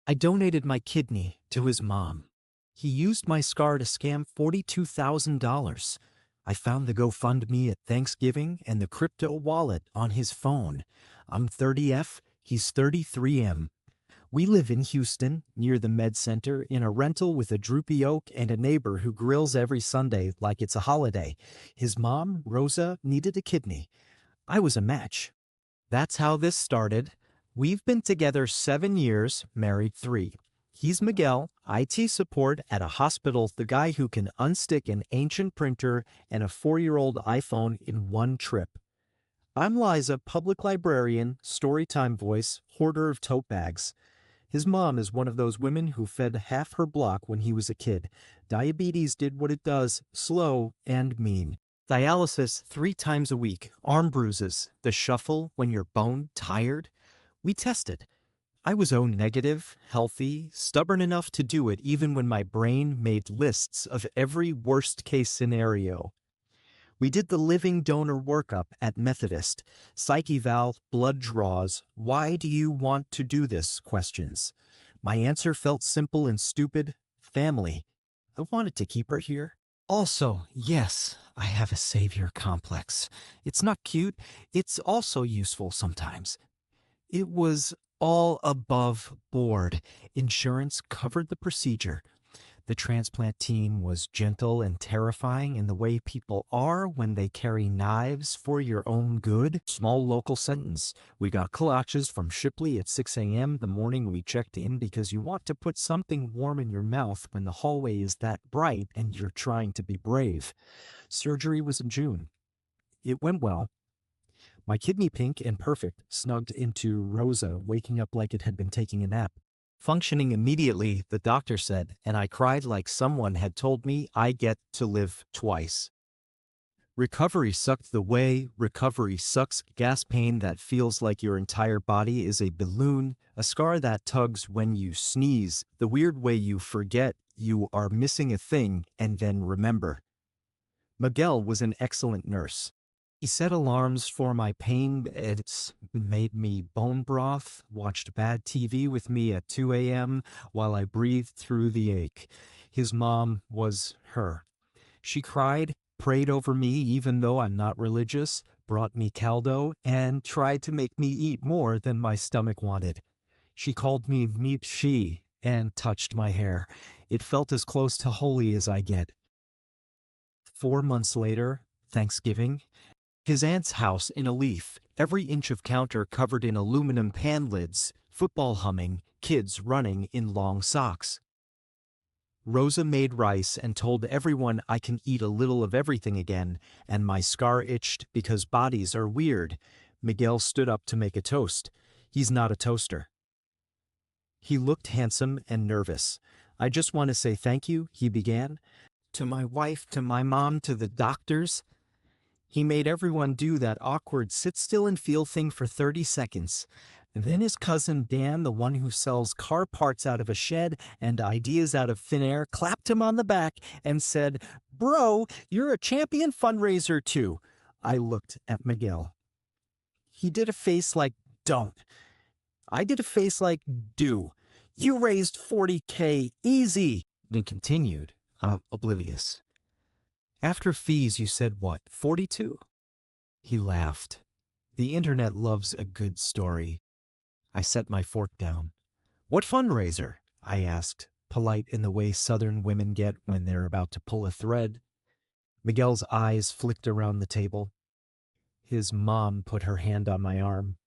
I donated my kidney to his mom. He used my scar to scam $42,000. I found the GoFundMe at Thanksgiving and the crypto wallet on his phone. I'm 30F, he's 33M. We live in Houston, near the Med Center, in a rental with a droopy oak and a neighbor who grills every Sunday like it's a holiday. His mom, Rosa, needed a kidney. I was a match. That's how this started. We've been together 7 years, married 3. He's Miguel, IT support at a hospital, the guy who can unstick an ancient printer and a 4-year-old iPhone in one trip. I'm Liza, public librarian, storytime voice, hoarder of tote bags. His mom is one of those women who fed half her block when he was a kid. Diabetes did what it does, slow and mean. Dialysis 3 times a week, arm bruises, the shuffle when you're bone tired. We tested. I was O negative, healthy, stubborn enough to do it even when my brain made lists of every worst-case scenario. We did the living donor workup at Methodist, psych eval, blood draws, why do you want to do this questions. My answer felt simple and stupid, family. I wanted to keep her here. Also, yes, I have a savior complex. It's not cute, it's also useful sometimes. It was all above board. Insurance covered the procedure. The transplant team was gentle and terrifying in the way people are when they carry knives for your own good. Small local sentence. We got kolaches from Shipley at 6 a.m. the morning we checked in because you want to put something warm in your mouth when the hallway is that bright and you're trying to be brave. Surgery was in June. It went well. My kidney pink and perfect, snugged into Rosa, waking up like it had been taking a nap. Functioning immediately, the doctor said, and I cried like someone had told me I get to live twice. Recovery sucked the way recovery sucks. Gas pain that feels like your entire body is a balloon, a scar that tugs when you sneeze, the weird way you forget you are missing a thing and then remember. Miguel was an excellent nurse. He set alarms for my pain meds, made me bone broth, watched bad TV with me at 2 a.m. while I breathed through the ache. His mom was her. She cried, prayed over me even though I'm not religious, brought me caldo, and tried to make me eat more than my stomach wanted. She called me meat she and touched my hair. It felt as close to holy as I get. 4 months later, Thanksgiving, his aunt's house in a leaf, every inch of counter covered in aluminum pan lids, football humming, kids running in long socks. Rosa made rice and told everyone I can eat a little of everything again, and my scar itched because bodies are weird. Miguel stood up to make a toast. He's not a toaster. He looked handsome and nervous. I just want to say thank you, he began. To my wife, to my mom, to the doctors. He made everyone do that awkward sit still and feel thing for 30 seconds. And then his cousin Dan, the one who sells car parts out of a shed and ideas out of thin air, clapped him on the back and said, "Bro, you're a champion fundraiser too." I looked at Miguel. He did a face like, "Don't." I did a face like, "Do." "You raised $40K, easy." Then continued, oblivious. "After fees, you said what, 42? He laughed. The internet loves a good story. I set my fork down. "What fundraiser?" I asked, polite in the way Southern women get when they're about to pull a thread. Miguel's eyes flicked around the table. His mom put her hand on my arm.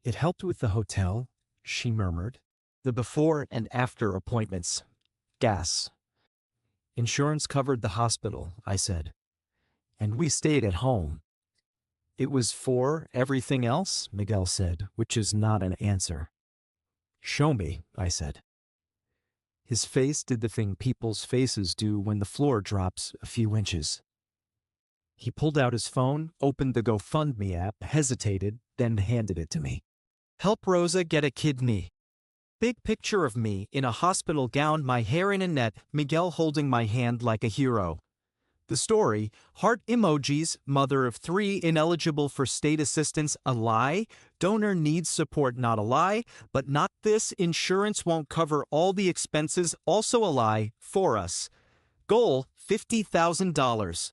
"It helped with the hotel," she murmured. "The before and after appointments. Gas. Insurance covered the hospital," I said. "And we stayed at home." "It was for everything else," Miguel said, which is not an answer. "Show me," I said. His face did the thing people's faces do when the floor drops a few inches. He pulled out his phone, opened the GoFundMe app, hesitated, then handed it to me. "Help Rosa get a kidney." Big picture of me in a hospital gown, my hair in a net, Miguel holding my hand like a hero. The story, heart emojis, mother of three, ineligible for state assistance, a lie. Donor needs support, not a lie. But not this, insurance won't cover all the expenses, also a lie, for us. Goal, $50,000.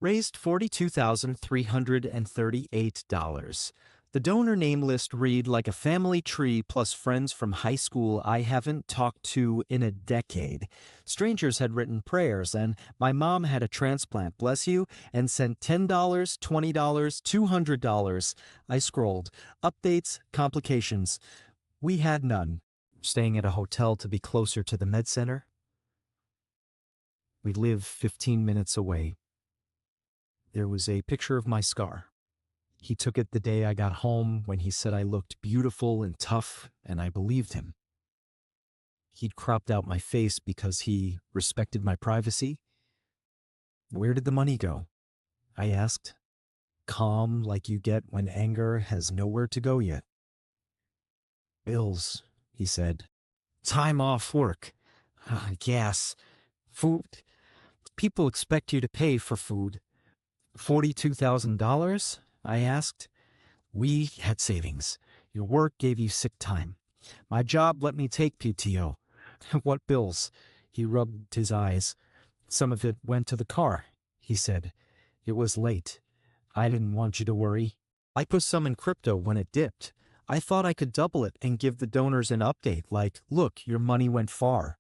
Raised $42,338. The donor name list read like a family tree plus friends from high school I haven't talked to in a decade. Strangers had written prayers, and my mom had a transplant, bless you, and sent $10, $20, $200. I scrolled. Updates, complications. We had none. Staying at a hotel to be closer to the med center. We live 15 minutes away. There was a picture of my scar. He took it the day I got home when he said I looked beautiful and tough, and I believed him. He'd cropped out my face because he respected my privacy. Where did the money go? I asked, calm like you get when anger has nowhere to go yet. Bills, he said. Time off work. Gas. Food. People expect you to pay for food. $42,000? I asked. We had savings. Your work gave you sick time. My job let me take PTO. What bills? He rubbed his eyes. Some of it went to the car, he said. It was late. I didn't want you to worry. I put some in crypto when it dipped. I thought I could double it and give the donors an update like, look, your money went far.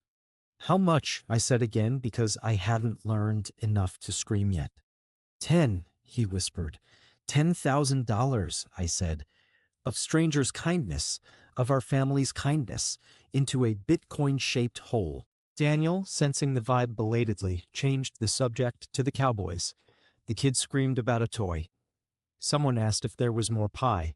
How much? I said again because I hadn't learned enough to scream yet. 10, he whispered. $10,000, I said, of strangers' kindness, of our family's kindness, into a Bitcoin-shaped hole. Daniel, sensing the vibe belatedly, changed the subject to the Cowboys. The kids screamed about a toy. Someone asked if there was more pie.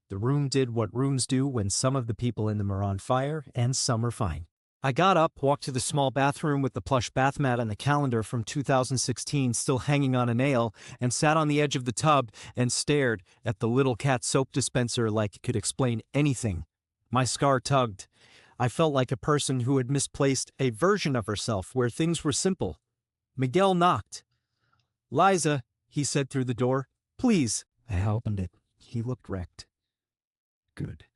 The room did what rooms do when some of the people in them are on fire and some are fine. I got up, walked to the small bathroom with the plush bath mat and the calendar from 2016 still hanging on a nail, and sat on the edge of the tub and stared at the little cat soap dispenser like it could explain anything. My scar tugged. I felt like a person who had misplaced a version of herself where things were simple. Miguel knocked. Liza, he said through the door. Please. I opened it. He looked wrecked. Good.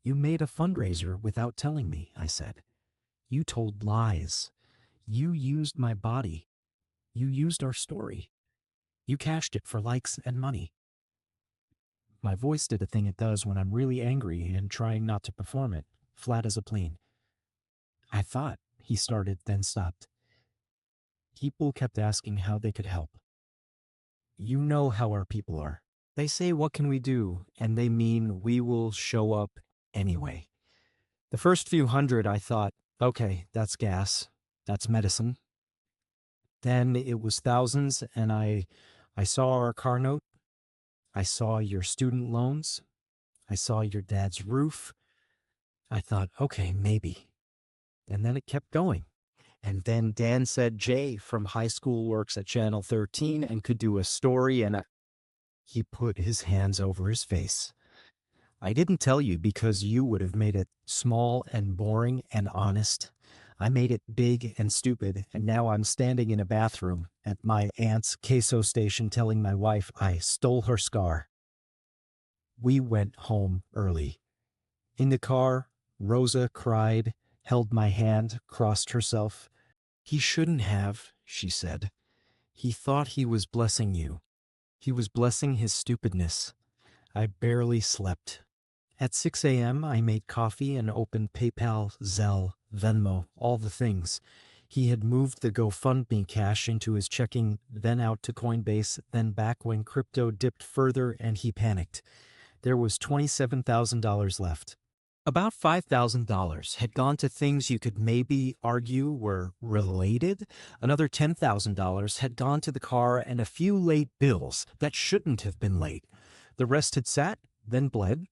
You made a fundraiser without telling me, I said. You told lies. You used my body. You used our story. You cashed it for likes and money. My voice did a thing it does when I'm really angry and trying not to perform it, flat as a plane. I thought, he started, then stopped. People kept asking how they could help. You know how our people are. They say, what can we do? And they mean we will show up anyway. The first few hundred, I thought, okay, that's gas. That's medicine. Then it was thousands, and I saw our car note. I saw your student loans. I saw your dad's roof. I thought, okay, maybe. And then it kept going. And then Dan said Jay from high school works at Channel 13 and could do a story, and he put his hands over his face. I didn't tell you because you would have made it small and boring and honest. I made it big and stupid, and now I'm standing in a bathroom at my aunt's queso station telling my wife I stole her scar. We went home early. In the car, Rosa cried, held my hand, crossed herself. He shouldn't have, she said. He thought he was blessing you. He was blessing his stupidness. I barely slept. At 6 a.m., I made coffee and opened PayPal, Zelle, Venmo, all the things. He had moved the GoFundMe cash into his checking, then out to Coinbase, then back when crypto dipped further and he panicked. There was $27,000 left. About $5,000 had gone to things you could maybe argue were related. Another $10,000 had gone to the car and a few late bills that shouldn't have been late. The rest had sat, then bled.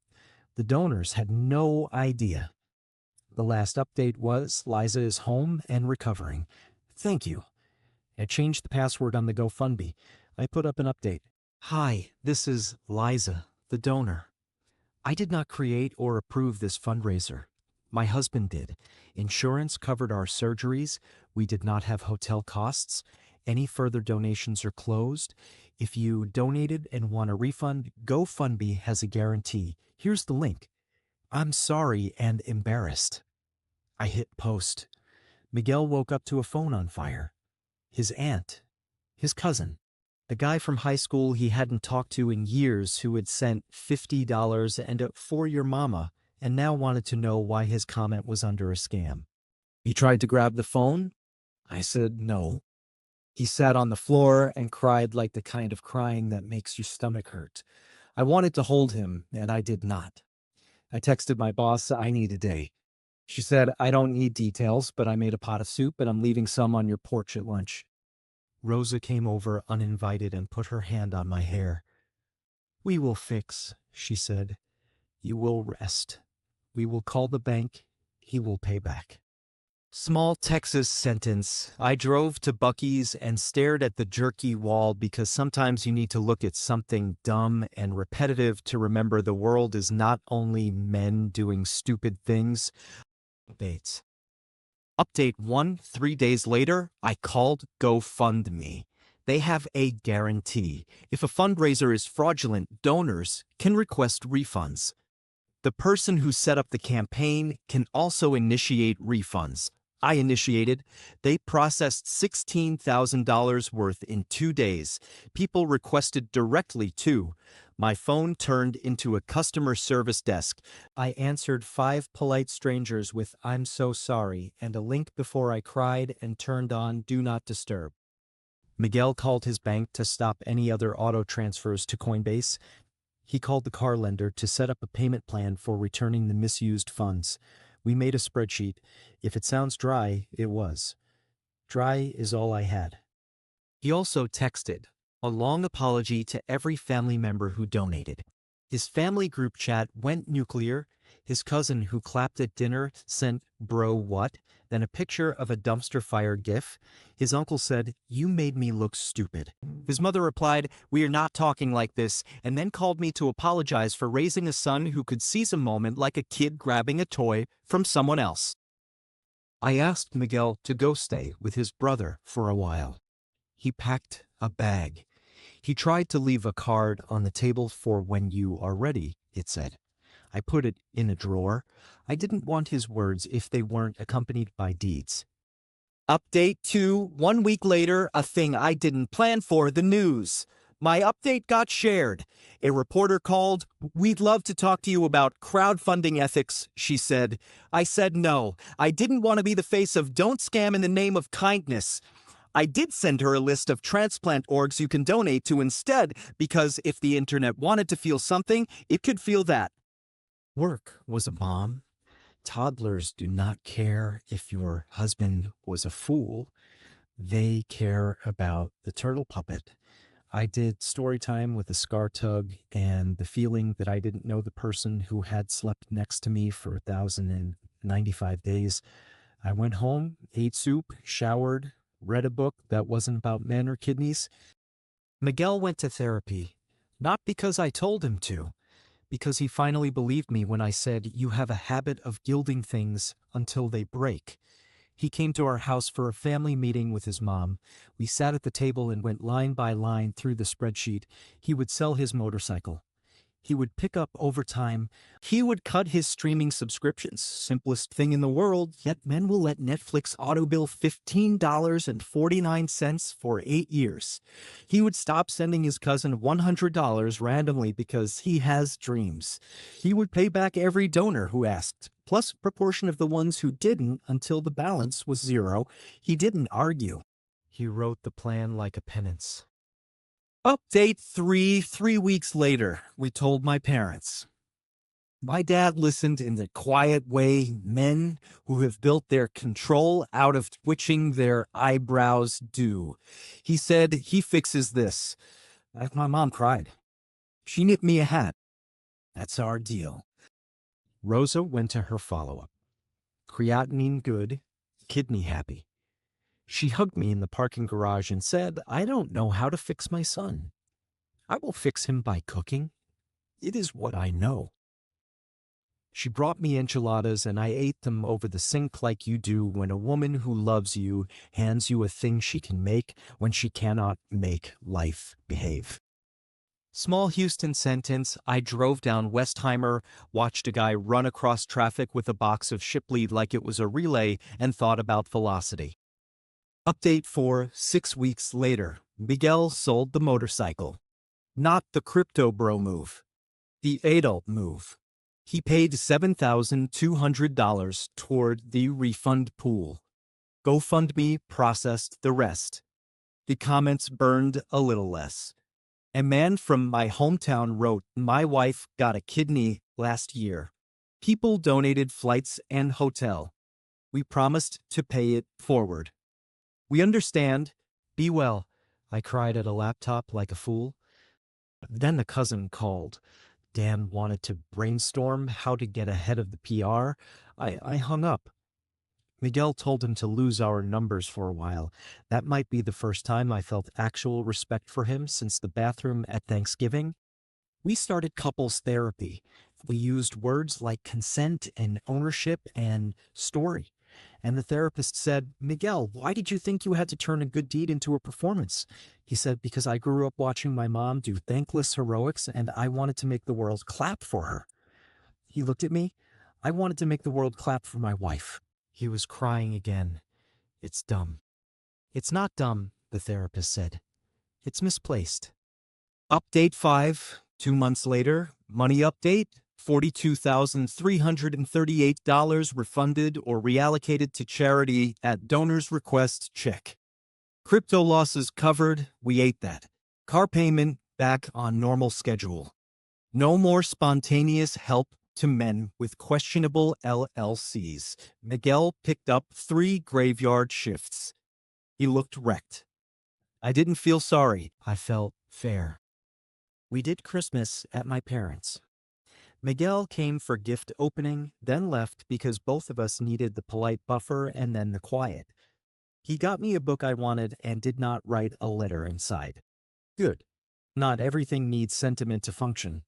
The donors had no idea. The last update was Liza is home and recovering. Thank you. I changed the password on the GoFundMe. I put up an update. Hi, this is Liza, the donor. I did not create or approve this fundraiser. My husband did. Insurance covered our surgeries. We did not have hotel costs. Any further donations are closed. If you donated and want a refund, GoFundMe has a guarantee. Here's the link. I'm sorry and embarrassed. I hit post. Miguel woke up to a phone on fire. His aunt. His cousin. The guy from high school he hadn't talked to in years who had sent $50 and a "for your mama" and now wanted to know why his comment was under a scam. He tried to grab the phone. I said no. He sat on the floor and cried like the kind of crying that makes your stomach hurt. I wanted to hold him, and I did not. I texted my boss, I need a day. She said, I don't need details, but I made a pot of soup and I'm leaving some on your porch at lunch. Rosa came over uninvited and put her hand on my hair. We will fix, she said. You will rest. We will call the bank. He will pay back. Small Texas sentence. I drove to Buc-ee's and stared at the jerky wall because sometimes you need to look at something dumb and repetitive to remember the world is not only men doing stupid things. Bates. Update 1, 3 days later, I called GoFundMe. They have a guarantee. If a fundraiser is fraudulent, donors can request refunds. The person who set up the campaign can also initiate refunds. I initiated. They processed $16,000 worth in 2 days. People requested directly too. My phone turned into a customer service desk. I answered 5 polite strangers with "I'm so sorry" and a link before I cried and turned on Do Not Disturb. Miguel called his bank to stop any other auto transfers to Coinbase. He called the car lender to set up a payment plan for returning the misused funds. We made a spreadsheet. If it sounds dry, it was. Dry is all I had. He also texted a long apology to every family member who donated. His family group chat went nuclear. His cousin who clapped at dinner sent "bro what?" then a picture of a dumpster fire gif. His uncle said, "You made me look stupid." His mother replied, "We are not talking like this," and then called me to apologize for raising a son who could seize a moment like a kid grabbing a toy from someone else. I asked Miguel to go stay with his brother for a while. He packed a bag. He tried to leave a card on the table for "when you are ready," it said. I put it in a drawer. I didn't want his words if they weren't accompanied by deeds. Update 2, 1 week later, a thing I didn't plan for, the news. My update got shared. A reporter called. "We'd love to talk to you about crowdfunding ethics," she said. I said no. I didn't want to be the face of "don't scam in the name of kindness." I did send her a list of transplant orgs you can donate to instead, because if the internet wanted to feel something, it could feel that. Work was a bomb. Toddlers do not care if your husband was a fool. They care about the turtle puppet. I did story time with a scar tug and the feeling that I didn't know the person who had slept next to me for 1,095 days. I went home, ate soup, showered, read a book that wasn't about men or kidneys. Miguel went to therapy, not because I told him to, because he finally believed me when I said, "You have a habit of gilding things until they break." He came to our house for a family meeting with his mom. We sat at the table and went line by line through the spreadsheet. He would sell his motorcycle. He would pick up overtime. He would cut his streaming subscriptions. Simplest thing in the world, yet men will let Netflix auto-bill $15.49 for 8 years. He would stop sending his cousin $100 randomly because he has dreams. He would pay back every donor who asked, plus a proportion of the ones who didn't until the balance was zero. He didn't argue. He wrote the plan like a penance. Update 3 weeks later, we told my parents. My dad listened in the quiet way men who have built their control out of twitching their eyebrows do. He said he fixes this. My mom cried. She knit me a hat. That's our deal. Rosa went to her follow-up. Creatinine good, kidney happy. She hugged me in the parking garage and said, "I don't know how to fix my son. I will fix him by cooking. It is what I know." She brought me enchiladas and I ate them over the sink like you do when a woman who loves you hands you a thing she can make when she cannot make life behave. Small Houston sentence. I drove down Westheimer, watched a guy run across traffic with a box of Shipley like it was a relay, and thought about velocity. Update 4, 6 weeks later. Miguel sold the motorcycle. Not the crypto bro move. The adult move. He paid $7,200 toward the refund pool. GoFundMe processed the rest. The comments burned a little less. A man from my hometown wrote, "My wife got a kidney last year. People donated flights and hotel. We promised to pay it forward. We understand. Be well." I cried at a laptop like a fool. Then the cousin called. Dan wanted to brainstorm how to get ahead of the PR. I hung up. Miguel told him to lose our numbers for a while. That might be the first time I felt actual respect for him since the bathroom at Thanksgiving. We started couples therapy. We used words like consent and ownership and story. And the therapist said, "Miguel, why did you think you had to turn a good deed into a performance?" He said, "Because I grew up watching my mom do thankless heroics and I wanted to make the world clap for her." He looked at me. "I wanted to make the world clap for my wife." He was crying again. "It's dumb." "It's not dumb," the therapist said. "It's misplaced." Update 5, 2 months later. Money update. $42,338 refunded or reallocated to charity at donor's request check. Crypto losses covered. We ate that. Car payment back on normal schedule. No more spontaneous help to men with questionable LLCs. Miguel picked up 3 graveyard shifts. He looked wrecked. I didn't feel sorry. I felt fair. We did Christmas at my parents'. Miguel came for gift opening, then left because both of us needed the polite buffer and then the quiet. He got me a book I wanted and did not write a letter inside. Good. Not everything needs sentiment to function.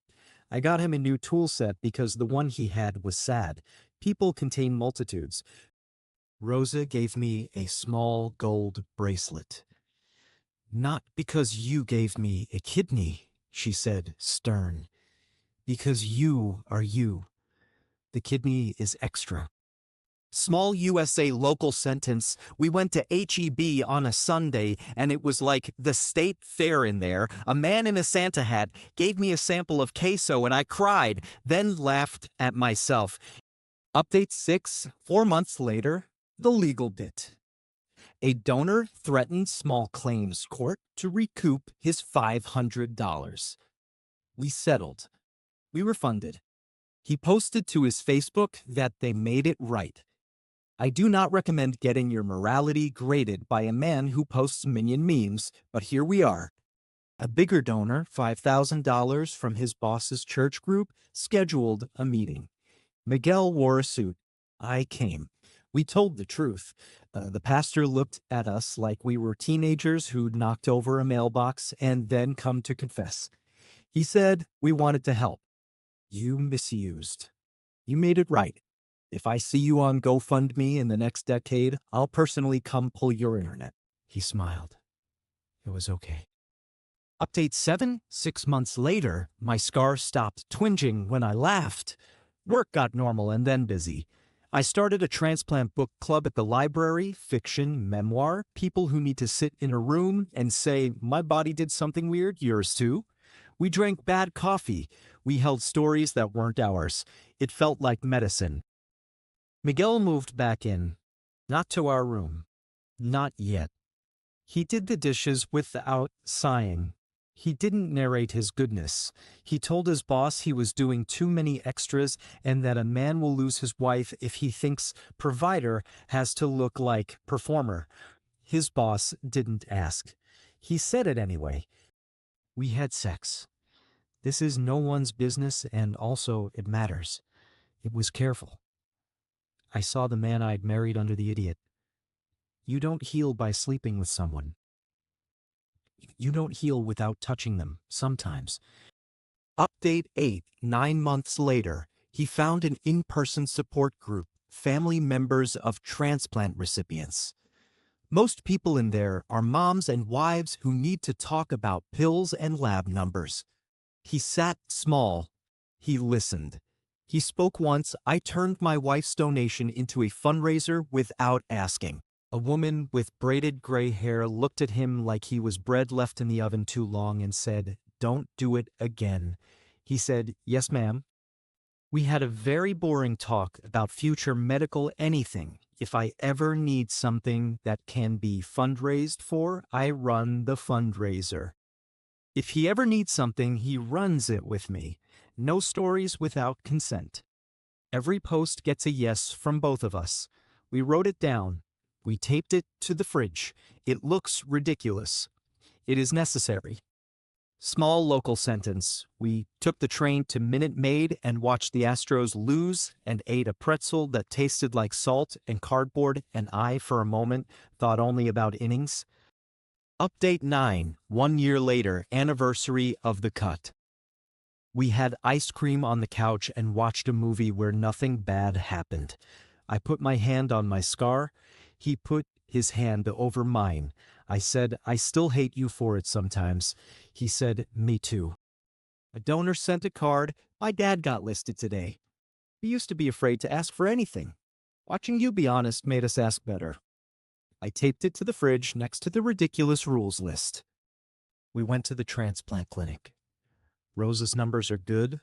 I got him a new tool set because the one he had was sad. People contain multitudes. Rosa gave me a small gold bracelet. "Not because you gave me a kidney," she said, stern. "Because you are you. The kidney is extra." Small USA local sentence. We went to HEB on a Sunday, and it was like the state fair in there. A man in a Santa hat gave me a sample of queso, and I cried, then laughed at myself. Update 6, 4 months later, the legal bit. A donor threatened small claims court to recoup his $500. We settled. We refunded. He posted to his Facebook that they made it right. I do not recommend getting your morality graded by a man who posts minion memes, but here we are. A bigger donor, $5,000 from his boss's church group, scheduled a meeting. Miguel wore a suit. I came. We told the truth. The pastor looked at us like we were teenagers who'd knocked over a mailbox and then come to confess. He said we wanted to help. You misused. You made it right. If I see you on GoFundMe in the next decade, I'll personally come pull your internet. He smiled. It was okay. Update 7, 6 months later, my scar stopped twinging when I laughed. Work got normal and then busy. I started a transplant book club at the library, fiction, memoir, people who need to sit in a room and say, "My body did something weird, yours too." We drank bad coffee. We held stories that weren't ours. It felt like medicine. Miguel moved back in. Not to our room. Not yet. He did the dishes without sighing. He didn't narrate his goodness. He told his boss he was doing too many extras and that a man will lose his wife if he thinks provider has to look like performer. His boss didn't ask. He said it anyway. We had sex. This is no one's business, and also it matters. It was careful. I saw the man I'd married under the idiot. You don't heal by sleeping with someone. You don't heal without touching them, sometimes. Update 8, 9 months later. He found an in-person support group, family members of transplant recipients. Most people in there are moms and wives who need to talk about pills and lab numbers. He sat small. He listened. He spoke once. I turned my wife's donation into a fundraiser without asking. A woman with braided gray hair looked at him like he was bread left in the oven too long and said, "Don't do it again." He said, "Yes, ma'am." We had a very boring talk about future medical anything. If I ever need something that can be fundraised for, I run the fundraiser. If he ever needs something, he runs it with me. No stories without consent. Every post gets a yes from both of us. We wrote it down. We taped it to the fridge. It looks ridiculous. It is necessary. Small local sentence. We took the train to Minute Maid and watched the Astros lose and ate a pretzel that tasted like salt and cardboard, and I, for a moment, thought only about innings. Update 9, 1 year later, anniversary of the cut. We had ice cream on the couch and watched a movie where nothing bad happened. I put my hand on my scar. He put his hand over mine. I said, "I still hate you for it sometimes." He said, "Me too." A donor sent a card. My dad got listed today. We used to be afraid to ask for anything. Watching you be honest made us ask better. I taped it to the fridge next to the ridiculous rules list. We went to the transplant clinic. Rosa's numbers are good.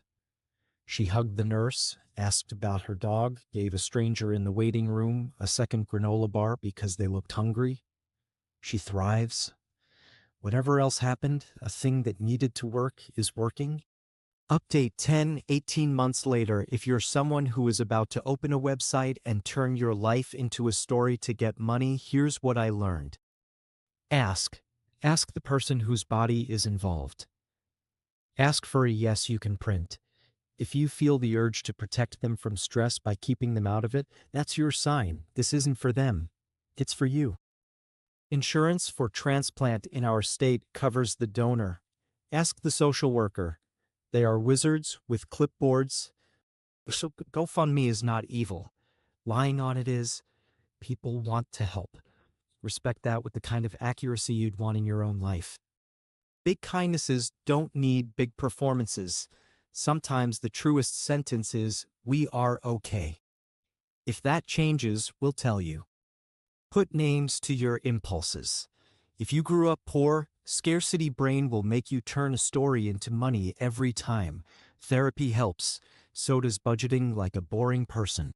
She hugged the nurse, asked about her dog, gave a stranger in the waiting room a second granola bar because they looked hungry. She thrives. Whatever else happened, a thing that needed to work is working. Update 10, 18 months later. If you're someone who is about to open a website and turn your life into a story to get money, here's what I learned. Ask. Ask the person whose body is involved. Ask for a yes you can print. If you feel the urge to protect them from stress by keeping them out of it, that's your sign. This isn't for them. It's for you. Insurance for transplant in our state covers the donor. Ask the social worker. They are wizards with clipboards. So GoFundMe is not evil. Lying on it is. People want to help. Respect that with the kind of accuracy you'd want in your own life. Big kindnesses don't need big performances. Sometimes the truest sentence is, "We are okay." If that changes, we'll tell you. Put names to your impulses. If you grew up poor, scarcity brain will make you turn a story into money every time. Therapy helps. So does budgeting like a boring person.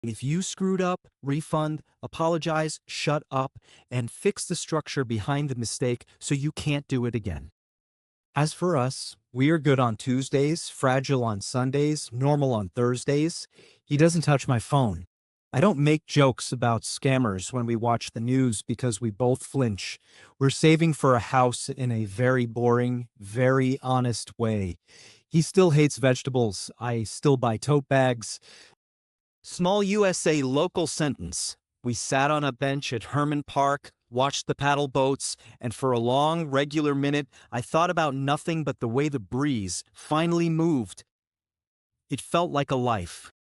If you screwed up, refund, apologize, shut up, and fix the structure behind the mistake so you can't do it again. As for us, we are good on Tuesdays, fragile on Sundays, normal on Thursdays. He doesn't touch my phone. I don't make jokes about scammers when we watch the news because we both flinch. We're saving for a house in a very boring, very honest way. He still hates vegetables. I still buy tote bags. Small USA local sentence. We sat on a bench at Herman Park, watched the paddle boats, and for a long, regular minute, I thought about nothing but the way the breeze finally moved. It felt like a life.